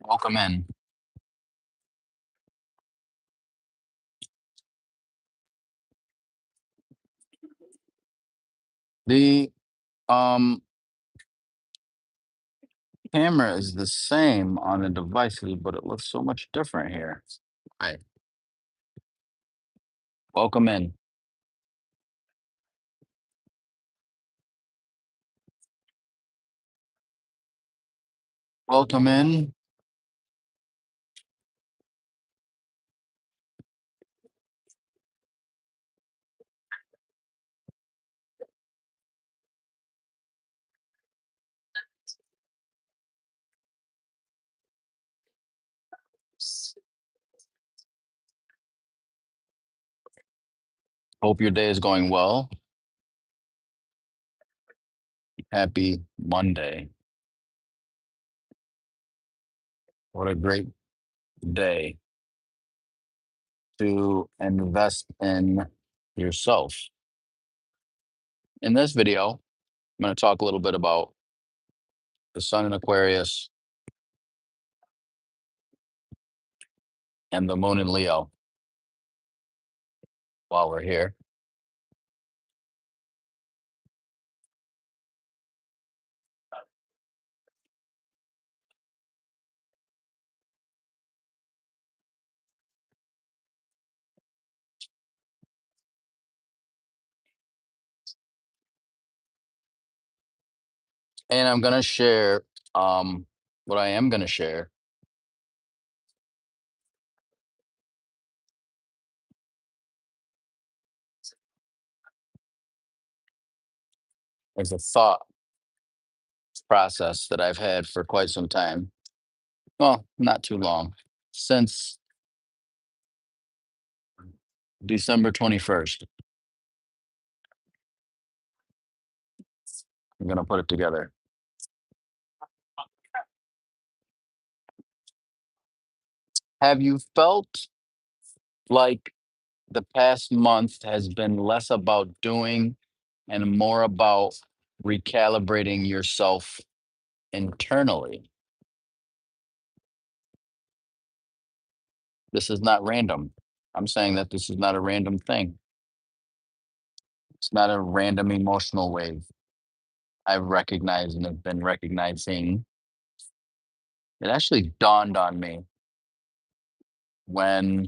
Welcome in. The um camera is the same on the devices, but it looks so much different here. Hi. Welcome in. Welcome in. Hope your day is going well. Happy Monday. What a great day to invest in yourself. In this video, I'm going to talk a little bit about the sun in Aquarius and the moon in Leo while we're here. And I'm going to share what I am going to share is a thought process that I've had for quite some time. Well, not too long, since December 21st. I'm going to put it together. Have you felt like the past month has been less about doing and more about recalibrating yourself internally? This is not random. I'm saying that this is not a random thing. It's not a random emotional wave. I've recognized and have been recognizing. It actually dawned on me when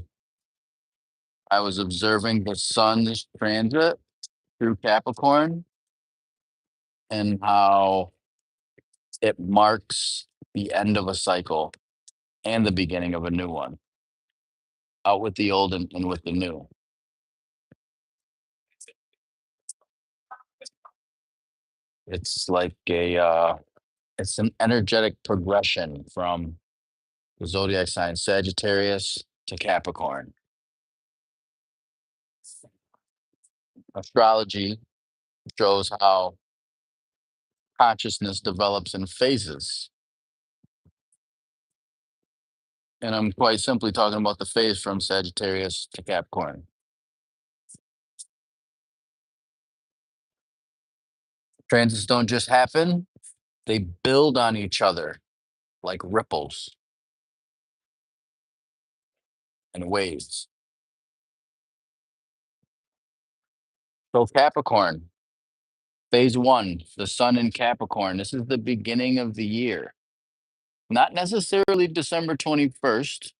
I was observing the sun's transit through Capricorn and how it marks the end of a cycle and the beginning of a new one. Out with the old and with the new. It's like it's an energetic progression from the zodiac sign Sagittarius to Capricorn. Astrology shows how consciousness develops in phases. And I'm quite simply talking about the phase from Sagittarius to Capricorn. Transits don't just happen, they build on each other like ripples and waves. So, Capricorn, phase one, the sun in Capricorn. This is the beginning of the year. Not necessarily December 21st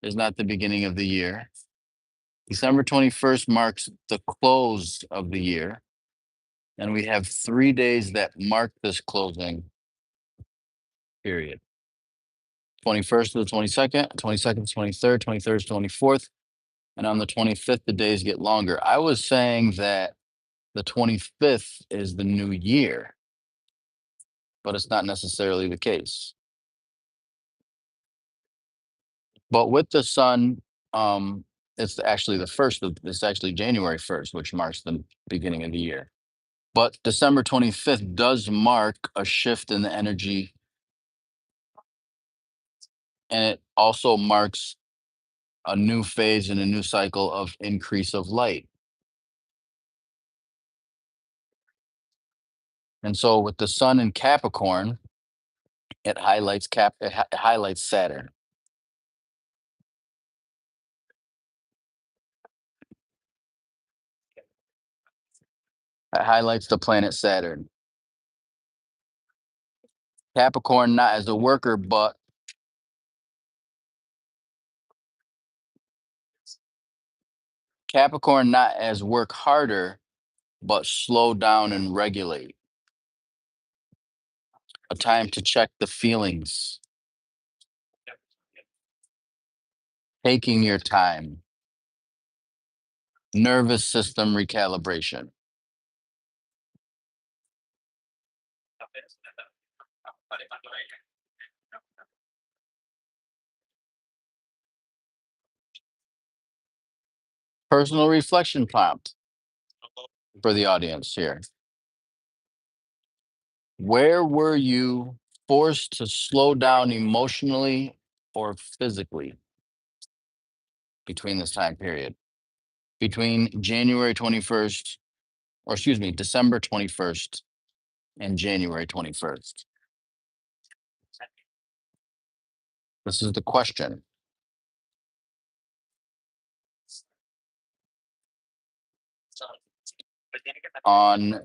is not the beginning of the year. December 21st marks the close of the year. And we have 3 days that mark this closing period. 21st to the 22nd, 22nd to 23rd, 23rd to 24th. And on the 25th, the days get longer. I was saying that the 25th is the new year, but it's not necessarily the case. But with the sun, it's actually the first of it's actually January 1st, which marks the beginning of the year. But December 25th does mark a shift in the energy, and it also marks a new phase and a new cycle of increase of light. And so with the sun in Capricorn, It highlights it highlights Saturn. It highlights the planet Saturn. Capricorn not as a worker, but Capricorn not as work harder, but slow down and regulate. A time to check the feelings, taking your time, nervous system recalibration. Personal reflection prompt for the audience here. Where were you forced to slow down emotionally or physically between this time period? Between January 21st, or excuse me, December 21st and January 21st. This is the question. On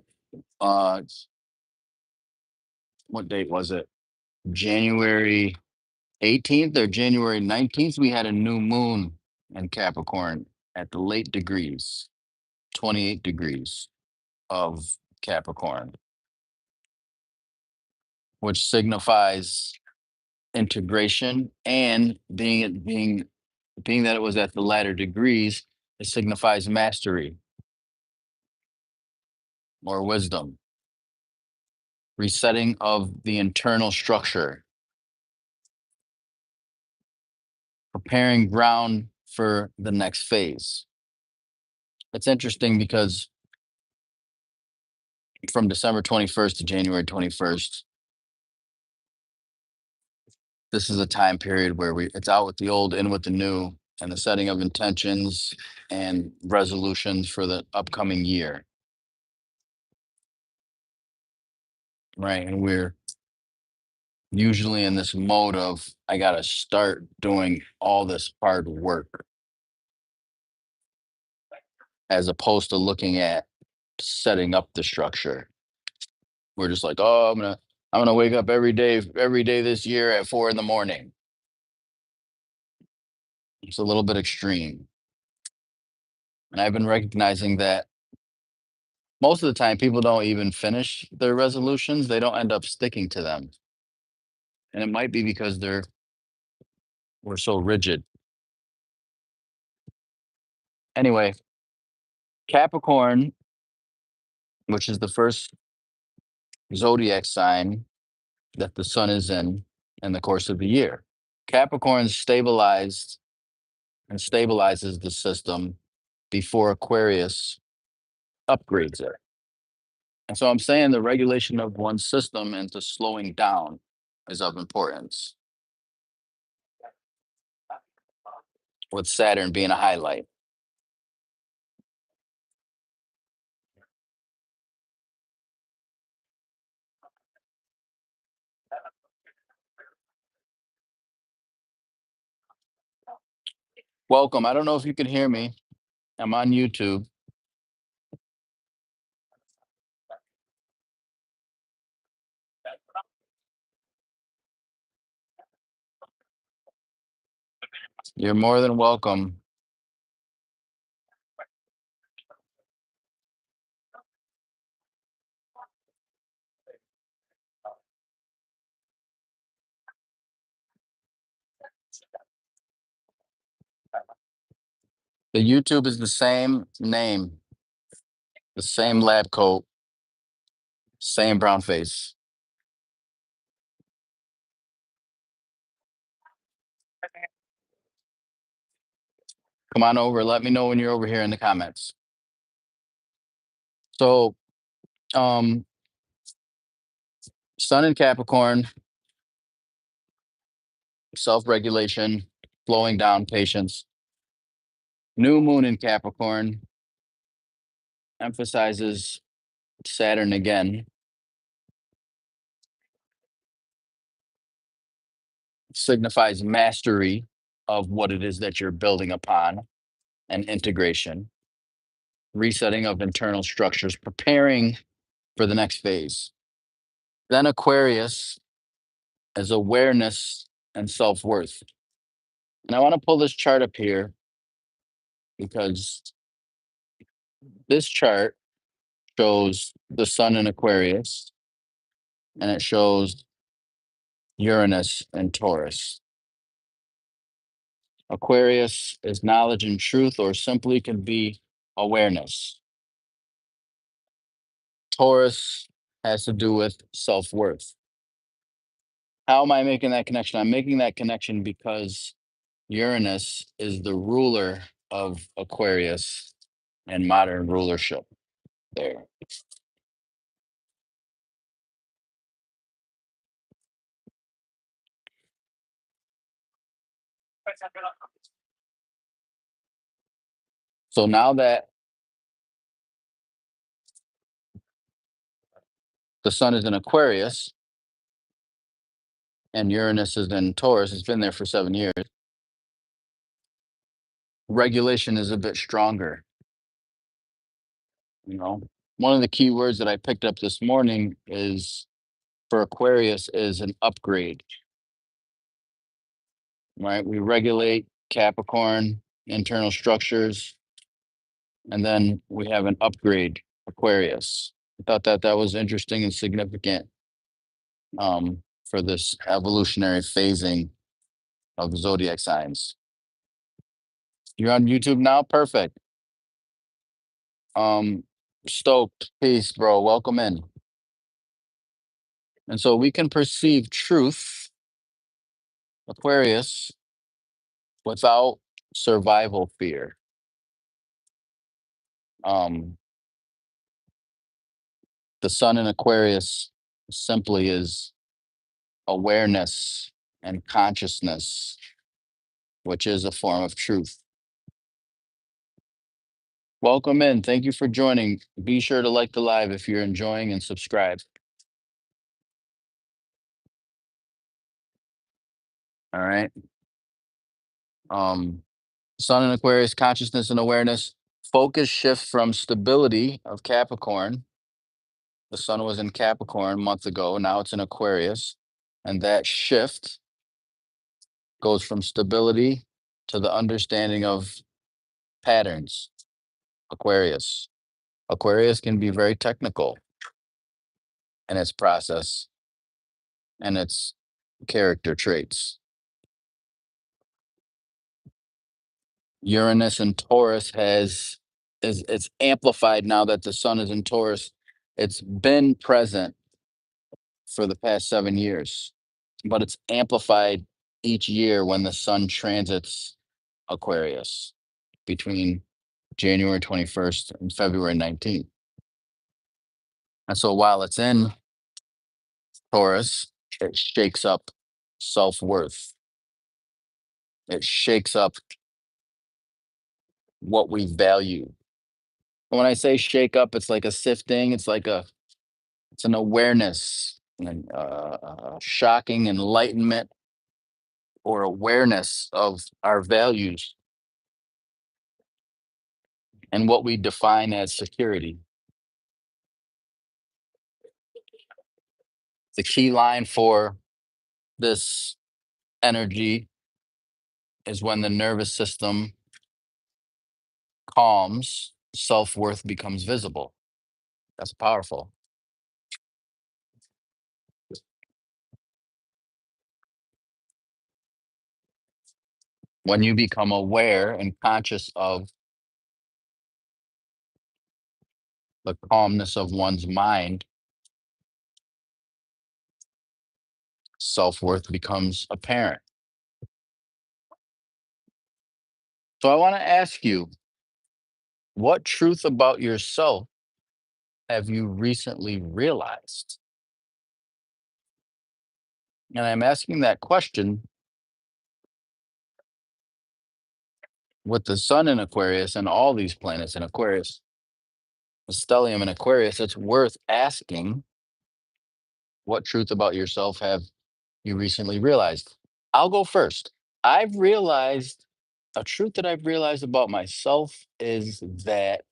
what date was it? January 18th or January 19th, we had a new moon in Capricorn at the late degrees, 28 degrees of Capricorn, which signifies integration, and being that it was at the latter degrees, it signifies mastery or wisdom, resetting of the internal structure, preparing ground for the next phase. It's interesting because from December 21st to January 21st, this is a time period where it's out with the old, in with the new, and the setting of intentions and resolutions for the upcoming year. Right. And we're usually in this mode of, I got to start doing all this hard work, as opposed to looking at setting up the structure. We're just like, oh, I'm gonna wake up every day this year at 4 a.m. It's a little bit extreme. And I've been recognizing that most of the time people don't even finish their resolutions. They don't end up sticking to them. And it might be because we're so rigid. Anyway, Capricorn, which is the first zodiac sign that the sun is in the course of the year. Capricorn stabilized and stabilizes the system before Aquarius upgrades it. And so I'm saying the regulation of one's system into slowing down is of importance, with Saturn being a highlight. Welcome. I don't know if you can hear me. I'm on YouTube. You're more than welcome. The YouTube is the same name, the same lab coat, same brown face. Come on over. Let me know when you're over here in the comments. So, Sun in Capricorn, self-regulation, slowing down, patience. New moon in Capricorn emphasizes Saturn again. signifies mastery of what it is that you're building upon and integration, resetting of internal structures, preparing for the next phase. Then Aquarius is awareness and self worth. And I want to pull this chart up here because this chart shows the sun in Aquarius and it shows Uranus and Taurus. Aquarius is knowledge and truth, or simply can be awareness. Taurus has to do with self worth. How am I making that connection? I'm making that connection because Uranus is the ruler of Aquarius and modern rulership there. So now that the sun is in Aquarius and Uranus is in Taurus, it's been there for 7 years. Regulation is a bit stronger. You know, one of the key words that I picked up this morning is for Aquarius is an upgrade, right? We regulate Capricorn, internal structures, and then we have an upgrade, Aquarius. I thought that that was interesting and significant for this evolutionary phasing of zodiac signs. You're on YouTube now? Perfect. Stoked, peace, bro. Welcome in. And so we can perceive truth, Aquarius, without survival fear. Um, the sun in Aquarius simply is awareness and consciousness, which is a form of truth. Welcome in. Thank you for joining. Be sure to like the live if you're enjoying and subscribe. All right. Sun in Aquarius, consciousness and awareness. Focus shift from stability of Capricorn. The sun was in Capricorn a month ago. Now it's in Aquarius. And that shift goes from stability to the understanding of patterns. Aquarius. Aquarius can be very technical in its process and its character traits. Uranus and Taurus it's amplified now that the sun is in Taurus. It's been present for the past 7 years, but it's amplified each year when the sun transits Aquarius between January 21st and February 19th. And so while it's in Taurus, it shakes up self-worth. It shakes up what we value. When I say shake up, it's like a sifting, it's an awareness, and shocking enlightenment or awareness of our values and what we define as security. The key line for this energy is when the nervous system calms, self-worth becomes visible. That's powerful. When you become aware and conscious of the calmness of one's mind, self-worth becomes apparent. So I want to ask you, what truth about yourself have you recently realized? And I'm asking that question with the sun in Aquarius and all these planets in Aquarius, the stellium in Aquarius. It's worth asking, what truth about yourself have you recently realized? I'll go first. I've realized a truth that I've realized about myself is that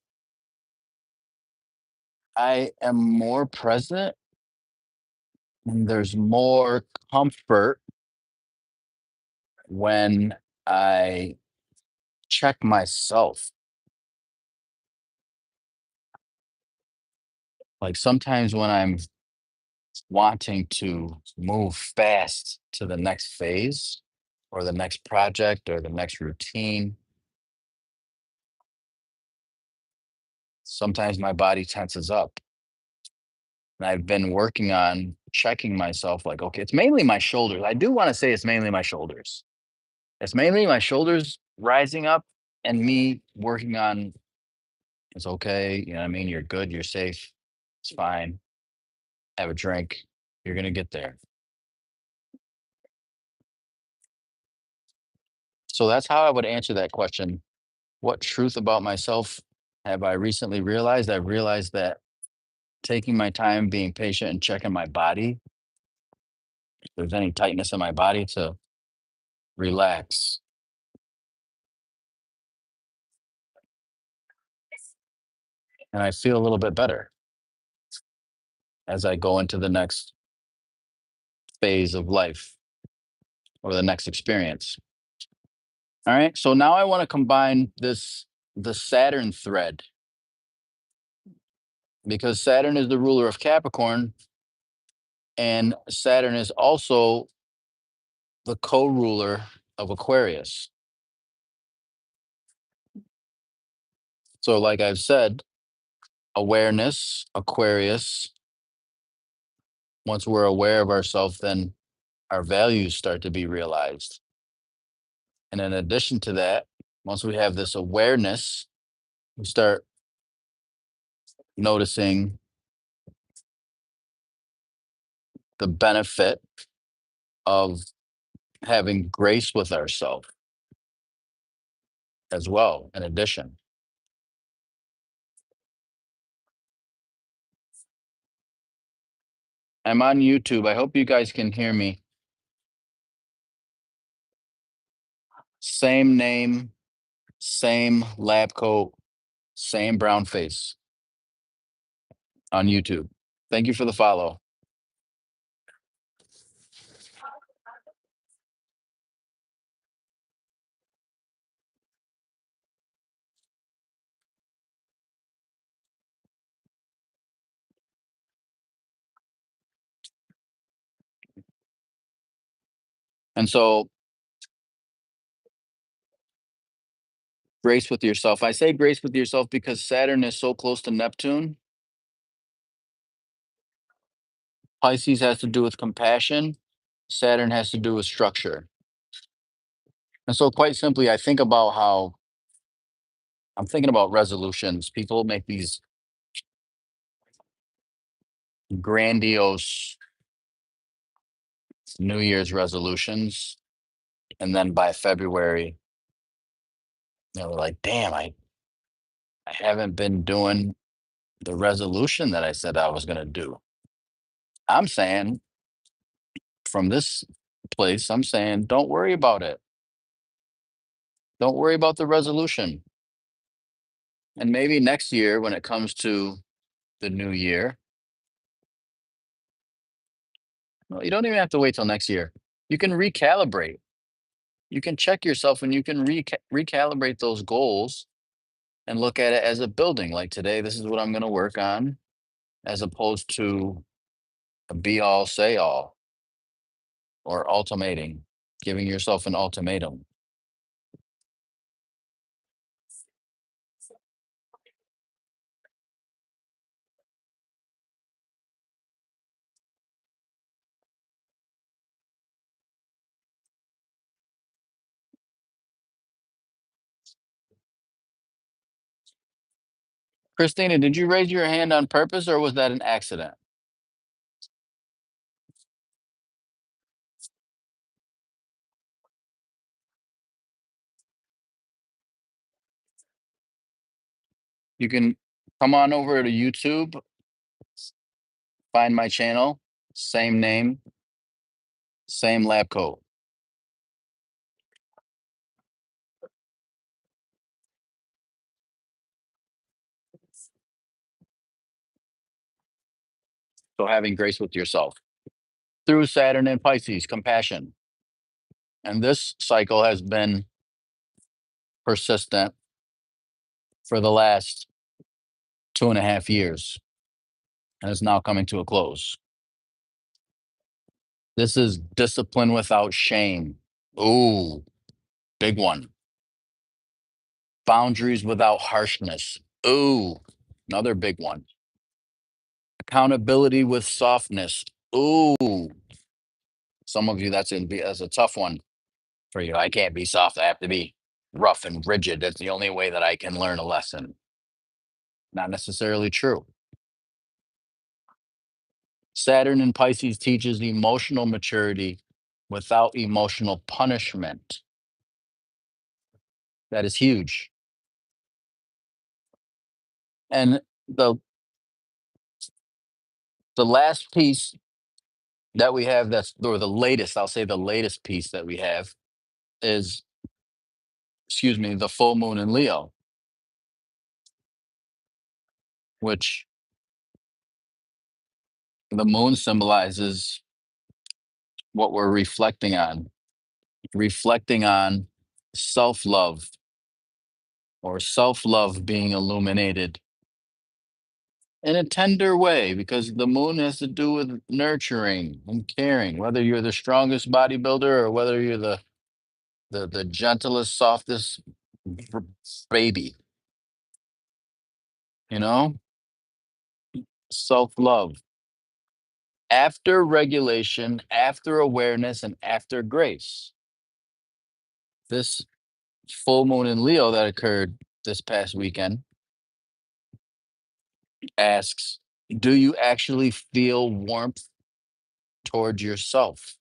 I am more present and there's more comfort when I check myself. Like sometimes when I'm wanting to move fast to the next phase or the next project or the next routine, sometimes my body tenses up. And I've been working on checking myself like, okay, it's mainly my shoulders. I do want to say it's mainly my shoulders. It's mainly my shoulders rising up and me working on it's okay. You know what I mean? You're good. You're safe. It's fine. Have a drink. You're going to get there. So that's how I would answer that question. What truth about myself have I recently realized? I've realized that taking my time, being patient, and checking my body, if there's any tightness in my body, to relax. And I feel a little bit better as I go into the next phase of life or the next experience. All right. So now I want to combine the Saturn thread, because Saturn is the ruler of Capricorn and Saturn is also the co-ruler of Aquarius. So like I've said, awareness, Aquarius, once we're aware of ourselves, then our values start to be realized. And in addition to that, once we have this awareness, we start noticing the benefit of having grace with ourselves as well, in addition. I'm on YouTube. I hope you guys can hear me. Same name, same lab coat, same brown face on YouTube. Thank you for the follow. And so, grace with yourself. I say grace with yourself because Saturn is so close to Neptune. Pisces has to do with compassion, Saturn has to do with structure. And so, quite simply, I think about how I'm thinking about resolutions. People make these grandiose New Year's resolutions. And then by February, they're like, damn, I haven't been doing the resolution that I said I was going to do. I'm saying from this place, I'm saying, don't worry about it. Don't worry about the resolution. And maybe next year, when it comes to the new year, well, you don't even have to wait till next year. You can recalibrate. You can check yourself and you can recalibrate those goals and look at it as a building. Like today, this is what I'm going to work on, as opposed to a be all, say all, or ultimating, giving yourself an ultimatum. Christina, did you raise your hand on purpose or was that an accident? You can come on over to YouTube, find my channel, same name, same lab coat. So having grace with yourself. Through Saturn and Pisces, compassion. And this cycle has been persistent for the last 2.5 years and is now coming to a close. This is discipline without shame. Ooh, big one. Boundaries without harshness. Ooh, another big one. Accountability with softness. Ooh, some of you, that's a tough one for you. I can't be soft. I have to be rough and rigid. That's the only way that I can learn a lesson. Not necessarily true. Saturn in Pisces teaches emotional maturity without emotional punishment. That is huge. And the last piece that we have or the latest, I'll say the latest piece that we have is, excuse me, the full moon in Leo, which the moon symbolizes what we're reflecting on self-love, or self-love being illuminated in a tender way, because the moon has to do with nurturing and caring, whether you're the strongest bodybuilder or whether you're the gentlest, softest b- baby, you know? Self-love. After regulation, after awareness, and after grace. This full moon in Leo that occurred this past weekend asks, do you actually feel warmth towards yourself?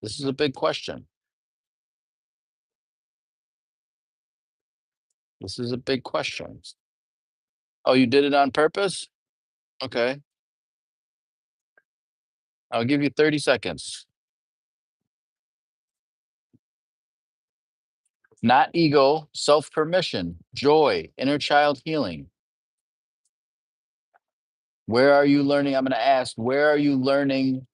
This is a big question. This is a big question. Oh, you did it on purpose? Okay. I'll give you 30 seconds. Not ego, self permission, joy, inner child healing. Where are you learning? I'm going to ask, where are you learning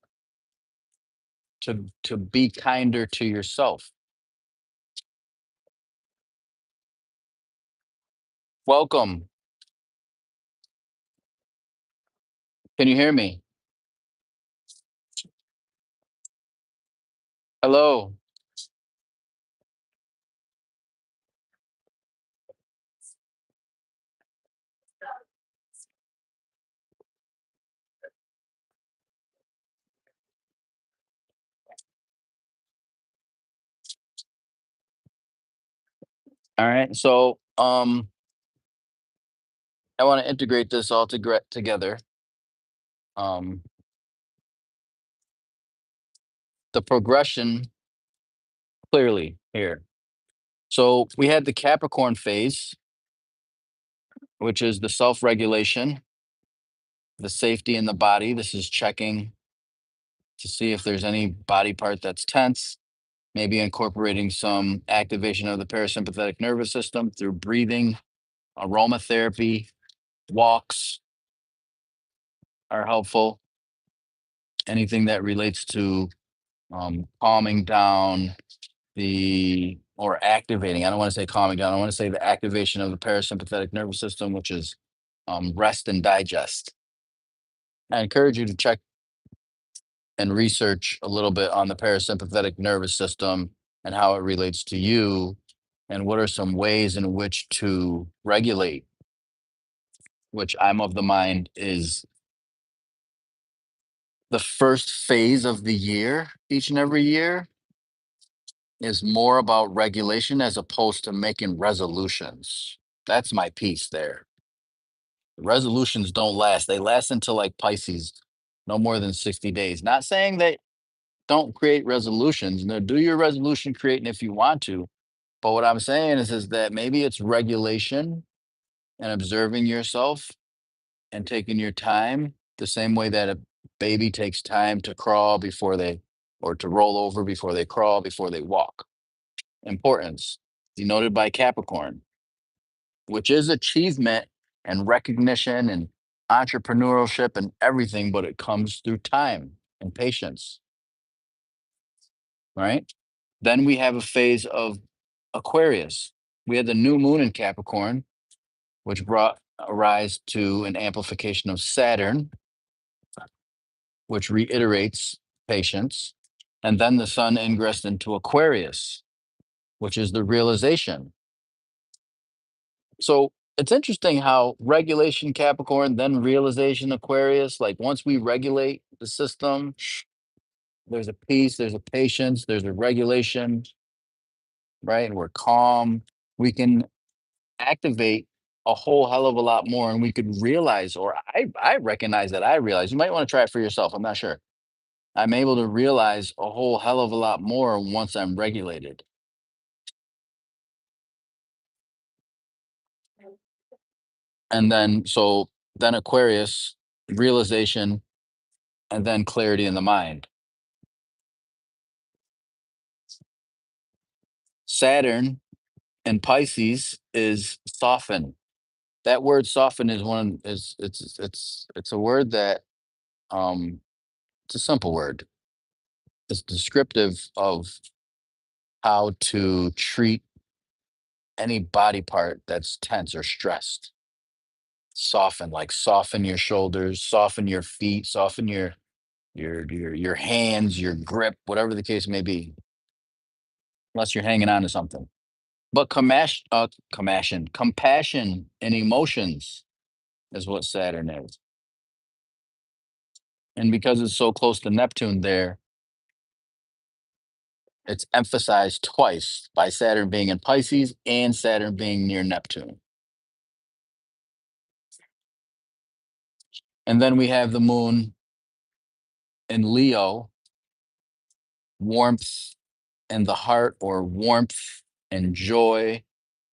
to be kinder to yourself? Welcome. Can you hear me? Hello. All right. So, I want to integrate this all together. Um, the progression clearly here. So we had the Capricorn phase, which is the self-regulation, the safety in the body. This is checking to see if there's any body part that's tense, maybe incorporating some activation of the parasympathetic nervous system through breathing, aromatherapy, walks are helpful. Anything that relates to calming down or activating. I don't want to say calming down. I want to say the activation of the parasympathetic nervous system, which is rest and digest. I encourage you to check and research a little bit on the parasympathetic nervous system and how it relates to you, and what are some ways in which to regulate, which I'm of the mind is the first phase of the year, each and every year, is more about regulation as opposed to making resolutions. That's my piece there. Resolutions don't last. They last until like Pisces, no more than 60 days. Not saying that don't create resolutions. No, do your resolution creating if you want to. But what I'm saying is that maybe it's regulation and observing yourself and taking your time the same way that a baby takes time to crawl or to roll over before they crawl, before they walk. Importance denoted by Capricorn, which is achievement and recognition and entrepreneurship and everything, but it comes through time and patience, right? Then we have a phase of Aquarius. We had the new moon in Capricorn, which brought a rise to an amplification of Saturn, which reiterates patience. And then the sun ingressed into Aquarius, which is the realization. So it's interesting how regulation Capricorn, then realization Aquarius, like once we regulate the system, there's a peace, there's a patience, there's a regulation, right? And we're calm. We can activate a whole hell of a lot more, and we could realize, or I recognize that I realize, you might want to try it for yourself. I'm not sure. I'm able to realize a whole hell of a lot more once I'm regulated. And then, so then Aquarius, realization, and then clarity in the mind. Saturn and Pisces is soften. That word soften is one is it's a word that it's a simple word. It's descriptive of how to treat any body part that's tense or stressed. Soften, like soften your shoulders, soften your feet, soften your hands, your grip, whatever the case may be, unless you're hanging on to something. But compassion and emotions is what Saturn is. And because it's so close to Neptune there, it's emphasized twice by Saturn being in Pisces and Saturn being near Neptune. And then we have the moon in Leo, warmth in the heart, or warmth and joy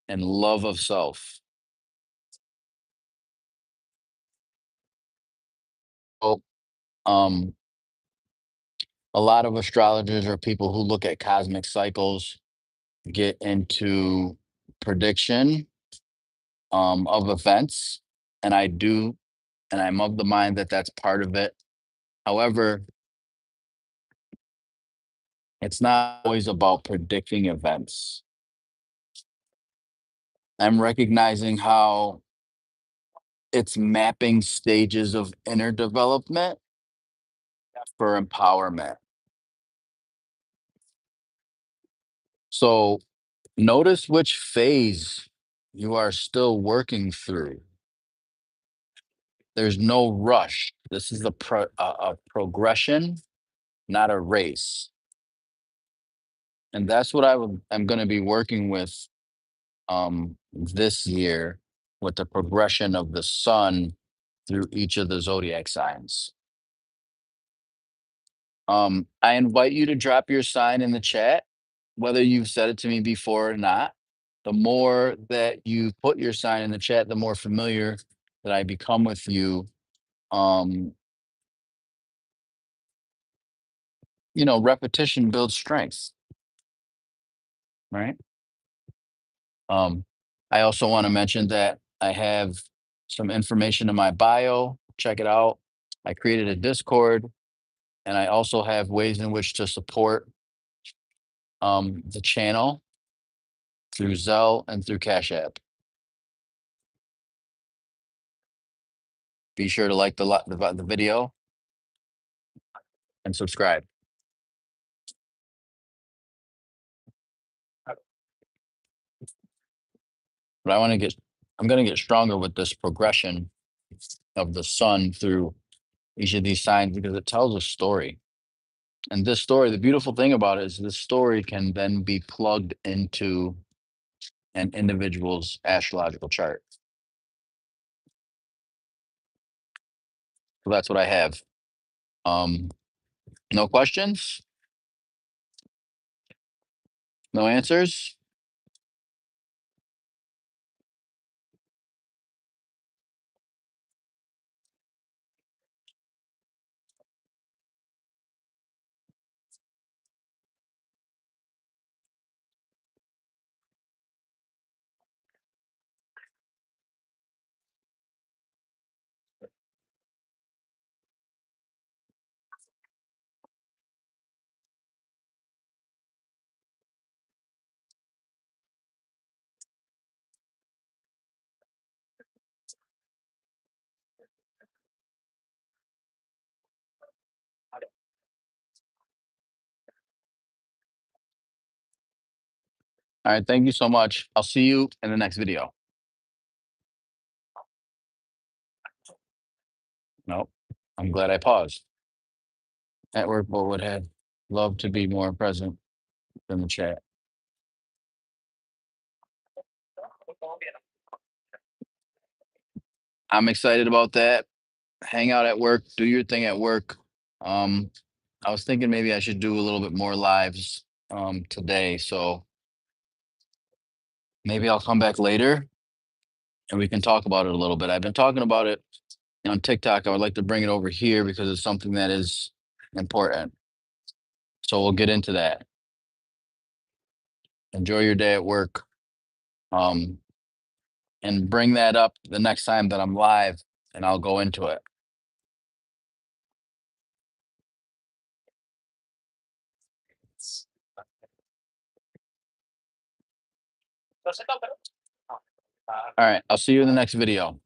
and love of self. So, um, a lot of astrologers or people who look at cosmic cycles get into prediction of events, and I do, and I'm of the mind that that's part of it. However, it's not always about predicting events. I'm recognizing how it's mapping stages of inner development for empowerment. So notice which phase you are still working through. There's no rush. This is a progression, not a race. And that's what I'm going to be working with this year, with the progression of the sun through each of the zodiac signs. I invite you to drop your sign in the chat, whether you've said it to me before or not. The more that you put your sign in the chat, the more familiar that I become with you. Um, Repetition builds strength, right? Um, I also want to mention that I have some information in my bio. Check it out. I created a Discord, and I also have ways in which to support the channel through Zelle and through Cash App. Be sure to like the video and subscribe. But I'm going to get stronger with this progression of the sun through each of these signs, because it tells a story. And this story, the beautiful thing about it is this story can then be plugged into an individual's astrological chart. So that's what I have. No questions? No answers? All right. Thank you so much. I'll see you in the next video. Nope. I'm glad I paused. At work, what would have loved to be more present in the chat. I'm excited about that. Hang out at work, do your thing at work. I was thinking maybe I should do a little bit more lives today. So maybe I'll come back later and we can talk about it a little bit. I've been talking about it on TikTok. I would like to bring it over here because it's something that is important. So we'll get into that. Enjoy your day at work. And bring that up the next time that I'm live and I'll go into it. All right. I'll see you in the next video.